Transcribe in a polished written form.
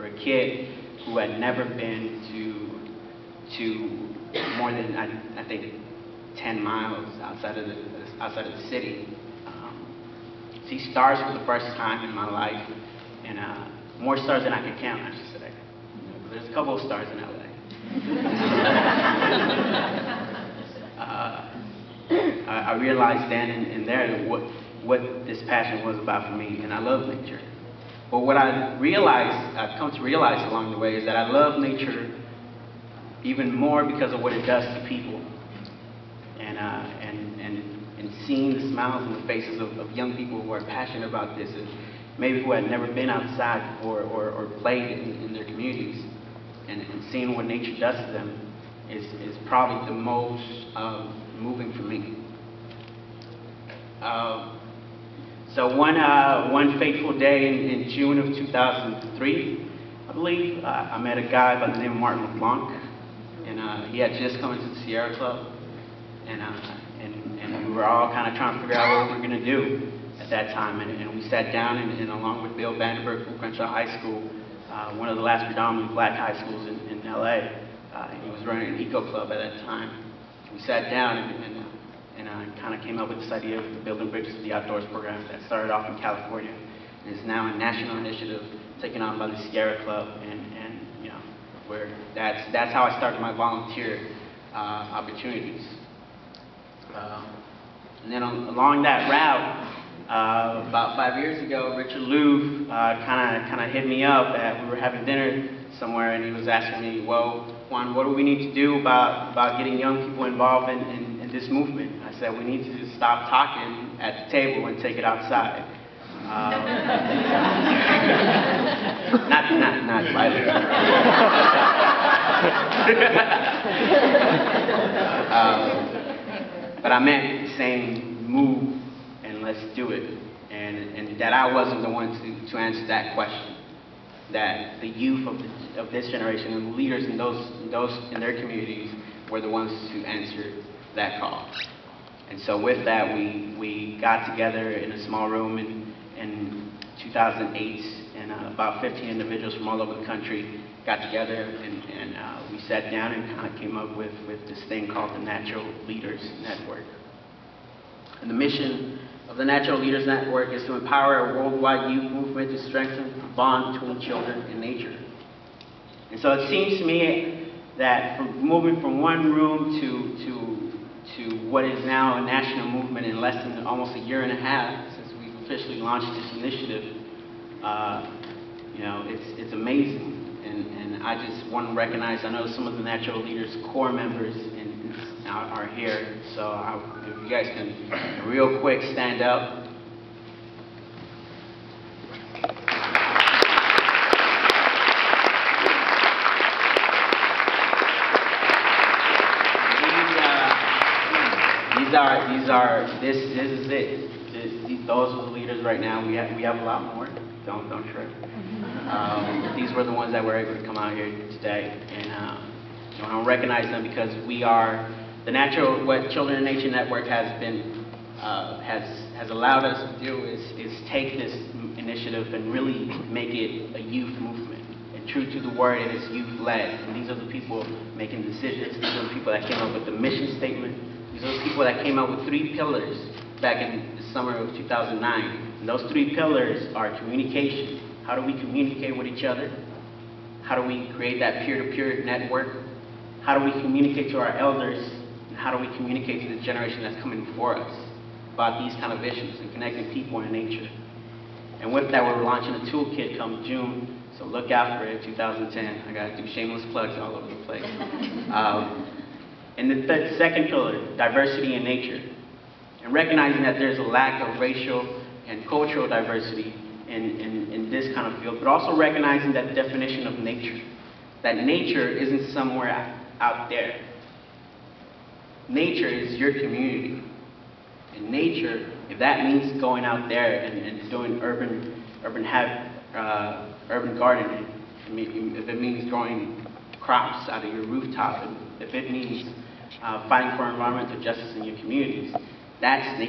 for a kid who had never been to more than I think 10 miles outside of the city. See stars for the first time in my life, and more stars than I could count, I should say. There's a couple of stars in LA. I realized then and there what this passion was about for me, and I love nature. But what I've come to realize along the way is that I love nature even more because of what it does to people, and seeing the smiles on the faces of young people who are passionate about this, and maybe who had never been outside before or played in their communities, and seeing what nature does to them is probably the most moving for me. So one fateful day in June of 2003, I believe, I met a guy by the name of Martin LeBlanc, and he had just come into the Sierra Club, and we were all kind of trying to figure out what we were going to do at that time, and we sat down, and along with Bill Vandenberg from Crenshaw High School, one of the last predominantly black high schools in LA, he was running an eco club at that time. We sat down and kind of came up with this idea of building bridges to the outdoors program that started off in California and is now a national initiative taken on by the Sierra Club, and you know, where that's how I started my volunteer opportunities. And then along that route, about 5 years ago, Richard Louv kind of hit me up. We were having dinner somewhere, and he was asking me, well, Juan, what do we need to do about getting young people involved in this movement? I said, we need to just stop talking at the table and take it outside. Not lightly. But I meant saying move and let's do it, and that I wasn't the one to answer that question. That the youth of this generation and the leaders in those in their communities were the ones to answer that call. And so with that, we got together in a small room in 2008, and about 15 individuals from all over the country got together, and we sat down and kind of came up with this thing called the Natural Leaders Network. And the mission of the Natural Leaders Network is to empower a worldwide youth movement to strengthen the bond between children and nature. And so it seems to me that moving from one room to what is now a national movement in less than almost a year and a half since we've officially launched this initiative, you know, it's amazing. And I just want to recognize, I know some of the Natural Leaders core members are here, so if you guys can real quick stand up. This is it. Those are the leaders right now. We have a lot more. Don't trip. These were the ones that were able to come out here today, and I want to recognize them because we are the natural. What Children in Nature Network has allowed us to do is take this initiative and really make it a youth movement. And true to the word, it is youth-led. And these are the people making decisions. These are the people that came up with the mission statement. These are the people that came up with 3 pillars back in the summer of 2009. And those 3 pillars are communication. How do we communicate with each other? How do we create that peer-to-peer network? How do we communicate to our elders? And how do we communicate to the generation that's coming before us about these kind of issues and connecting people and nature? And with that, we're launching a toolkit come June, so look out for it, 2010. I gotta do shameless plugs all over the place. And the second pillar, diversity in nature. And recognizing that there's a lack of racial and cultural diversity in this kind of field, but also recognizing that definition of nature, that nature isn't somewhere out there. Nature is your community. And nature, if that means going out there and doing urban gardening, if it means growing crops out of your rooftop, if it means fighting for environmental justice in your communities, that's nature.